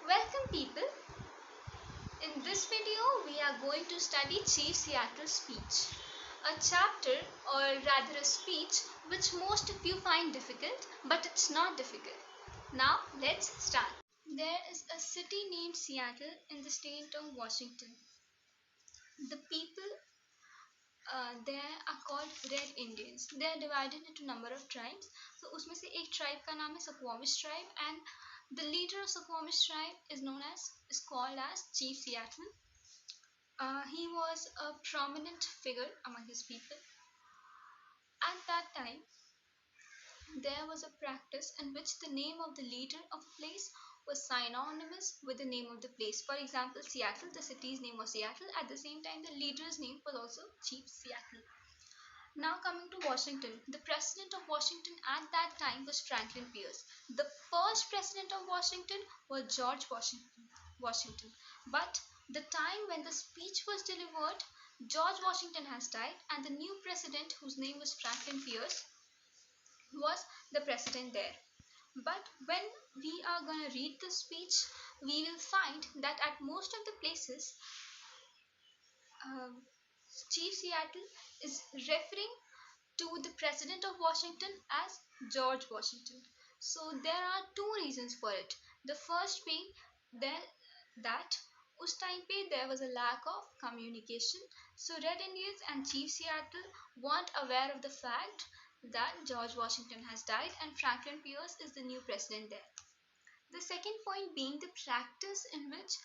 Welcome people. In this video we are going to study Chief Seattle's speech. A chapter or rather a speech which most of you find difficult, but it's not difficult. Now let's start. There is a city named Seattle in the state of Washington. The people there are called Red Indians. They are divided into number of tribes. So उसमें से एक tribe का नाम है Suquamish tribe, and the leader of Suquamish tribe is called as Chief Seattle. He was a prominent figure among his people. At that time, there was a practice in which the name of the leader of a place was synonymous with the name of the place. For example, Seattle, the city's name was Seattle. At the same time, the leader's name was also Chief Seattle. Now coming to Washington, the president of Washington at that time was Franklin Pierce. The first president of Washington was George Washington. But the time when the speech was delivered, George Washington has died, and the new president, whose name was Franklin Pierce, was the president there. But when we are going to read the speech, we will find that at most of the places, Chief Seattle is referring to the president of Washington as George Washington. So there are two reasons for it. The first being that उस time पे there was a lack of communication. So Red Indians and Chief Seattle weren't aware of the fact that George Washington has died and Franklin Pierce is the new president there. The second point being the practice in which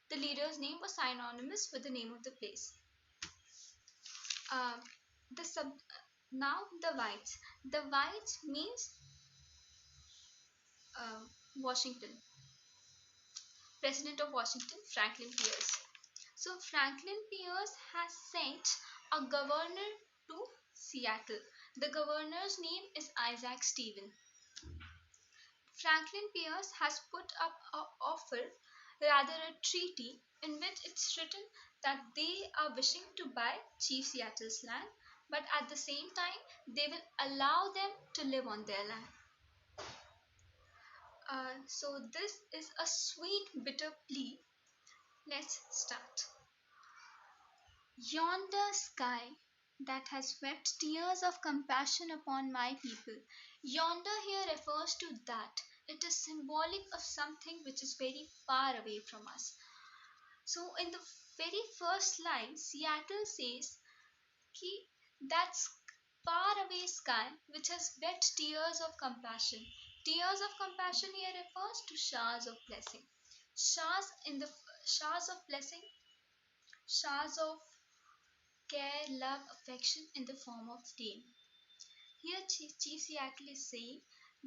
the leader's name was synonymous with the name of the place. Now the whites. The whites means Washington. President of Washington, Franklin Pierce. So Franklin Pierce has sent a governor to Seattle. The governor's name is Isaac Stephen. Franklin Pierce has put up an offer, rather a treaty, in which it's written that they are wishing to buy Chief Seattle's land, but at the same time they will allow them to live on their land. So this is a sweet bitter plea. Let's start. Yonder sky that has wept tears of compassion upon my people. Yonder here refers to that. It is symbolic of something which is very far away from us. So in the very first line, Seattle says that far away sky which has wept tears of compassion. Tears of compassion here refers to showers of blessing. Showers of blessing, showers of care, love, affection in the form of rain. Here Chief Seattle is saying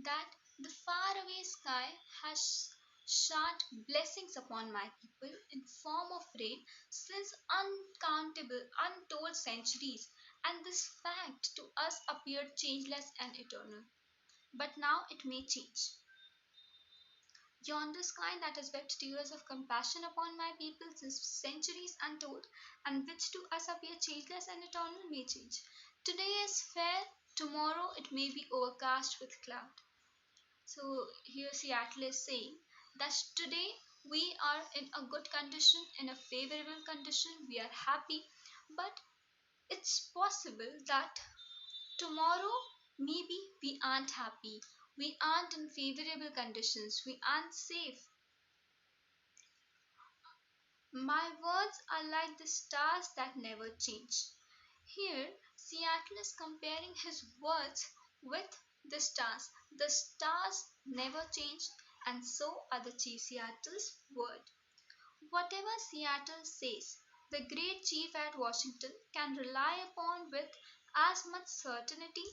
that the faraway sky has showered blessings upon my people in form of rain since untold centuries, and this fact to us appeared changeless and eternal. But now it may change. Yonder sky that has wept tears of compassion upon my people since centuries untold, and which to us appear changeless and eternal, may change. Today is fair, tomorrow it may be overcast with cloud. So here Seattle is saying that today we are in a good condition, in a favorable condition, we are happy, but it's possible that tomorrow maybe we aren't happy. We aren't in favorable conditions. We aren't safe. My words are like the stars that never change. Here, Seattle is comparing his words with the stars. The stars never change, and so are the Chief Seattle's word. Whatever Seattle says, the great chief at Washington can rely upon with as much certainty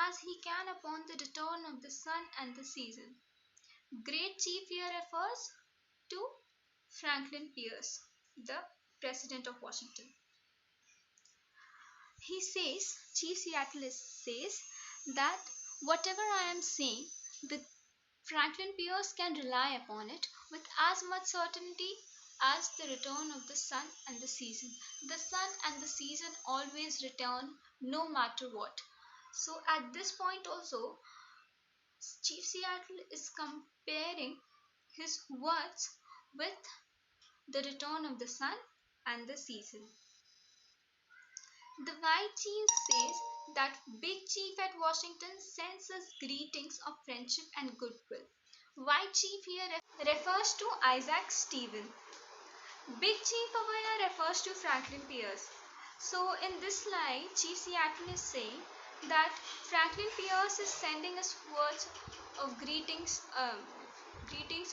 as he can upon the return of the sun and the season. Great chief here refers to Franklin Pierce, the president of Washington. He says, Chief Seattle says that whatever I am saying, the Franklin Pierce can rely upon it with as much certainty as the return of the sun and the season. The sun and the season always return no matter what. So at this point also, Chief Seattle is comparing his words with the return of the sun and the season. The White Chief says that Big Chief at Washington sends us greetings of friendship and goodwill. White Chief here refers to Isaac Stephen. Big Chief over here refers to Franklin Pierce. So in this slide, Chief Seattle is saying that Franklin Pierce is sending us words of greetings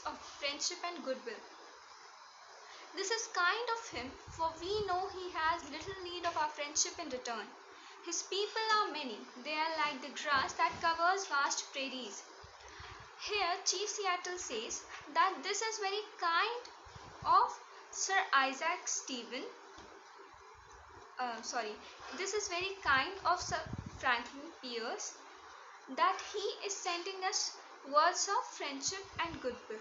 of friendship and goodwill. This is kind of him, for we know he has little need of our friendship in return. His people are many, they are like the grass that covers vast prairies. Here, Chief Seattle says that this is very kind of Sir Isaac Stephen. This is very kind of Sir Franklin Pierce that he is sending us words of friendship and goodwill.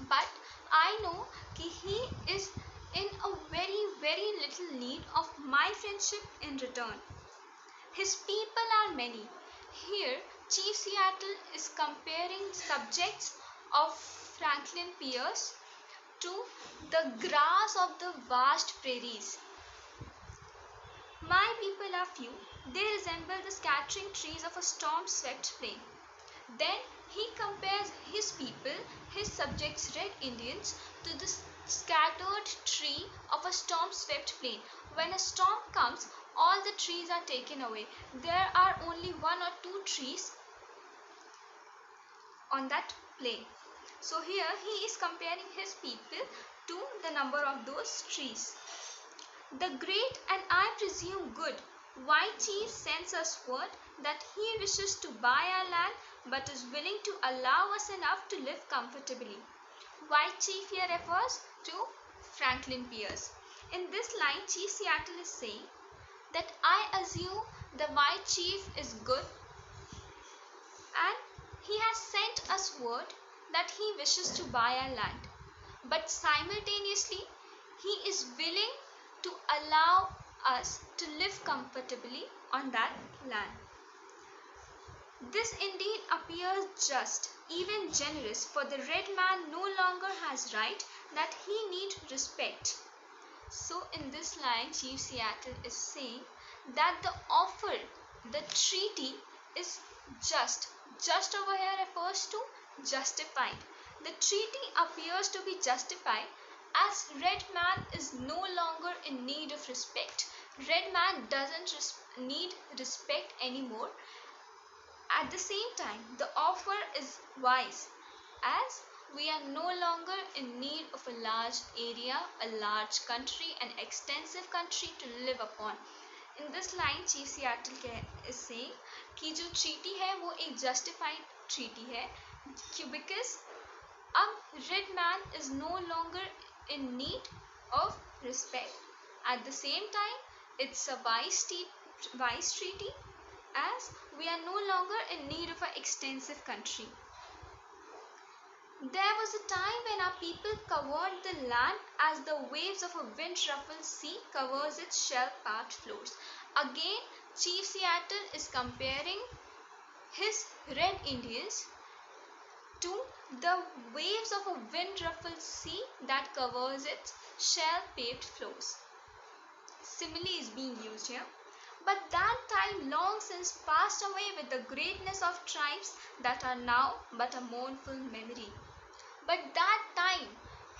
But I know that he is in a very, very little need of my friendship in return. His people are many. Here, Chief Seattle is comparing subjects of Franklin Pierce to the grass of the vast prairies. My people are few. They resemble the scattering trees of a storm-swept plain. Then he compares his people, his subjects, Red Indians, to the scattered tree of a storm-swept plain. When a storm comes, all the trees are taken away. There are only one or two trees on that plain. So here he is comparing his people to the number of those trees. The great and I presume good White Chief sends us word that he wishes to buy our land but is willing to allow us enough to live comfortably. White Chief here refers to Franklin Pierce. In this line, Chief Seattle is saying that I assume the White Chief is good and he has sent us word that he wishes to buy our land, but simultaneously he is willing to allow us to live comfortably on that land. This indeed appears just, even generous, for the red man no longer has right that he need respect. So in this line, Chief Seattle is saying that the offer, the treaty is just. Just over here refers to justified. The treaty appears to be justified as red man is no longer in need of respect. Red man doesn't need respect anymore. At the same time, the offer is wise as we are no longer in need of a large area, a large country, an extensive country to live upon. In this line, Chief Seattle is saying कि जो treaty है वो एक justified treaty है because अब red man is no longer in need of respect. At the same time, it's a wise treaty as we are no longer in need of an extensive country. There was a time when our people covered the land as the waves of a wind-ruffled sea covers its shell-packed floors. Again, Chief Seattle is comparing his Red Indians to the waves of a wind-ruffled sea that covers its shell-paved floors. Simile is being used here. But that time long since passed away with the greatness of tribes that are now but a mournful memory. But that time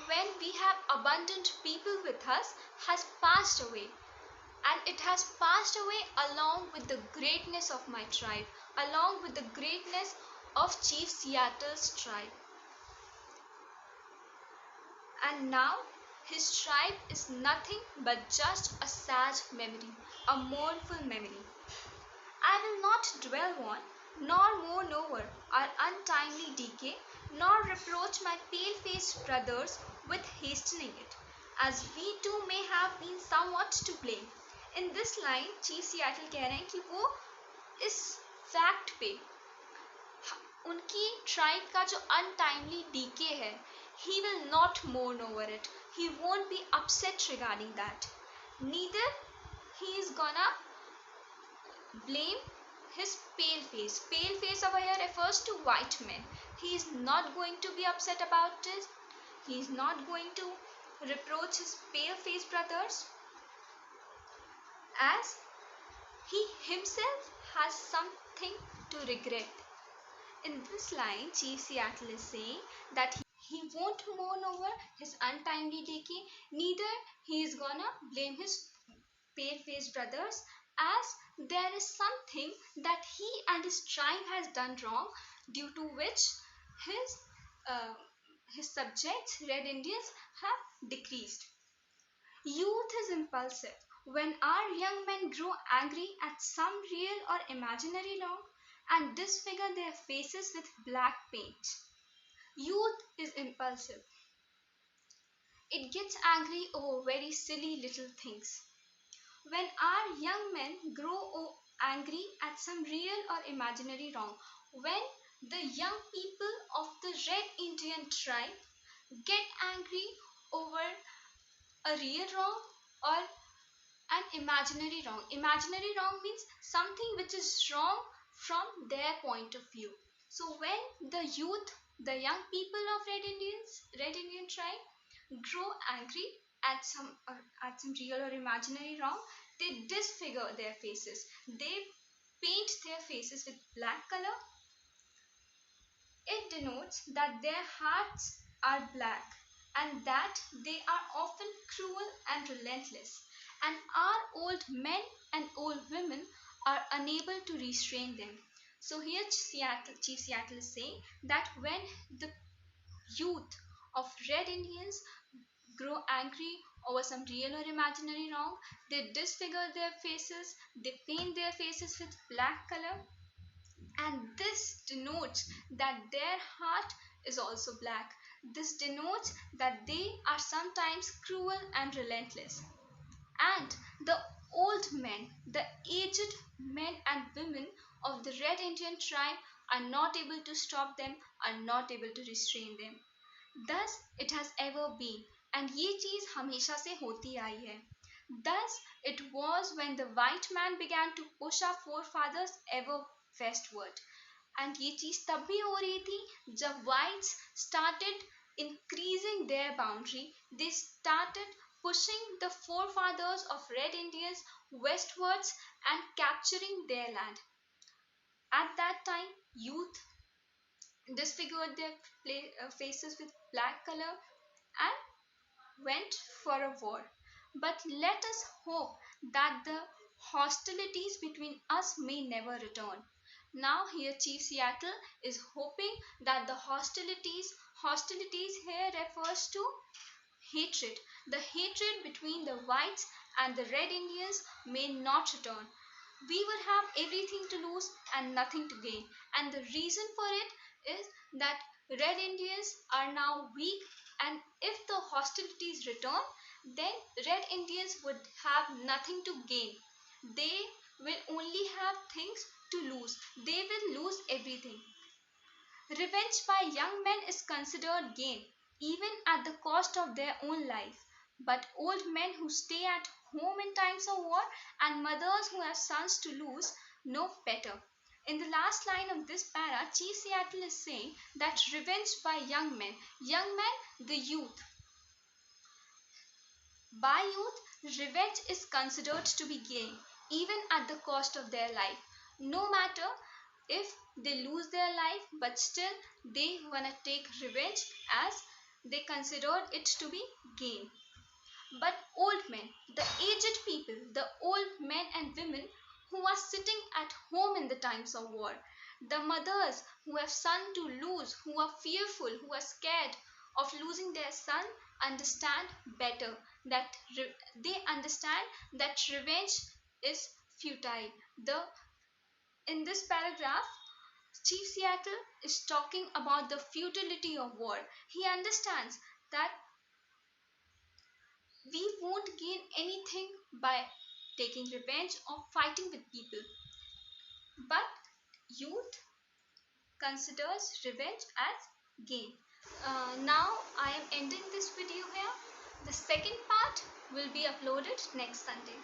when we have abundant people with us has passed away, and it has passed away along with the greatness of my tribe, along with the greatness of Chief Seattle's tribe. And now his tribe is nothing but just a sad memory, a mournful memory. I will not dwell on, nor mourn over our untimely decay, nor reproach my pale-faced brothers with hastening it, as we too may have been somewhat to blame. In this line, Chief Seattle कह रहे हैं कि वो इस fact पे उनकी tribe का जो untimely decay है, he will not mourn over it. He won't be upset regarding that. Neither he is gonna blame his pale face. Pale face over here refers to white men. He is not going to be upset about it. He is not going to reproach his pale-faced brothers, as he himself has something to regret. In this line, Chief Seattle is saying that he won't mourn over his untimely decay, neither he is gonna blame his pale-faced brothers, as there is something that he and his tribe has done wrong, due to which his uh, his subjects, Red Indians, have decreased. Youth is impulsive. When our young men grow angry at some real or imaginary wrong and disfigure their faces with black paint. Youth is impulsive. It gets angry over very silly little things. When our young men grow angry at some real or imaginary wrong, when the young people of the Red Indian tribe get angry over a real wrong or an imaginary wrong. Imaginary wrong means something which is wrong from their point of view. So when the youth, the young people of Red Indian tribe grow angry at some real or imaginary wrong, they disfigure their faces. They paint their faces with black color. It denotes that their hearts are black and that they are often cruel and relentless, and our old men and old women are unable to restrain them. So here Chief Seattle is saying that when the youth of Red Indians grow angry over some real or imaginary wrong, they disfigure their faces, they paint their faces with black color, and this denotes that their heart is also black. This denotes that they are sometimes cruel and relentless. And the old men, the aged men and women of the Red Indian tribe are not able to stop them, are not able to restrain them. Thus it has ever been, and ये चीज हमेशा से होती आई है. Thus it was when the white man began to push our forefathers ever westward. And ये चीज तब भी हो रही थी जब whites started increasing their boundary. They started pushing the forefathers of Red Indians westwards and capturing their land. At that time, youth disfigured their faces with black color and went for a war. But let us hope that the hostilities between us may never return. Now here Chief Seattle is hoping that the hostilities here refers to hatred. The hatred between the whites and the Red Indians may not return. We would have everything to lose and nothing to gain. And the reason for it is that Red Indians are now weak, and if the hostilities return, then Red Indians would have nothing to gain. They will only have things to lose. They will lose everything. Revenge by young men is considered gain, even at the cost of their own life. But old men who stay at home in times of war and mothers who have sons to lose know better. In the last line of this para, Chief Seattle is saying that revenge by young men, the youth. By youth, revenge is considered to be gain, even at the cost of their life. No matter if they lose their life, but still they wanna take revenge, as they consider it to be gain. But old men, the aged people, the old men and women who are sitting at home in the times of war, the mothers who have son to lose, who are fearful, who are scared of losing their son, understand better that they understand that revenge is futile. In this paragraph, Chief Seattle is talking about the futility of war. He understands that we won't gain anything by taking revenge or fighting with people. But youth considers revenge as gain. Now I am ending this video here. The second part will be uploaded next Sunday.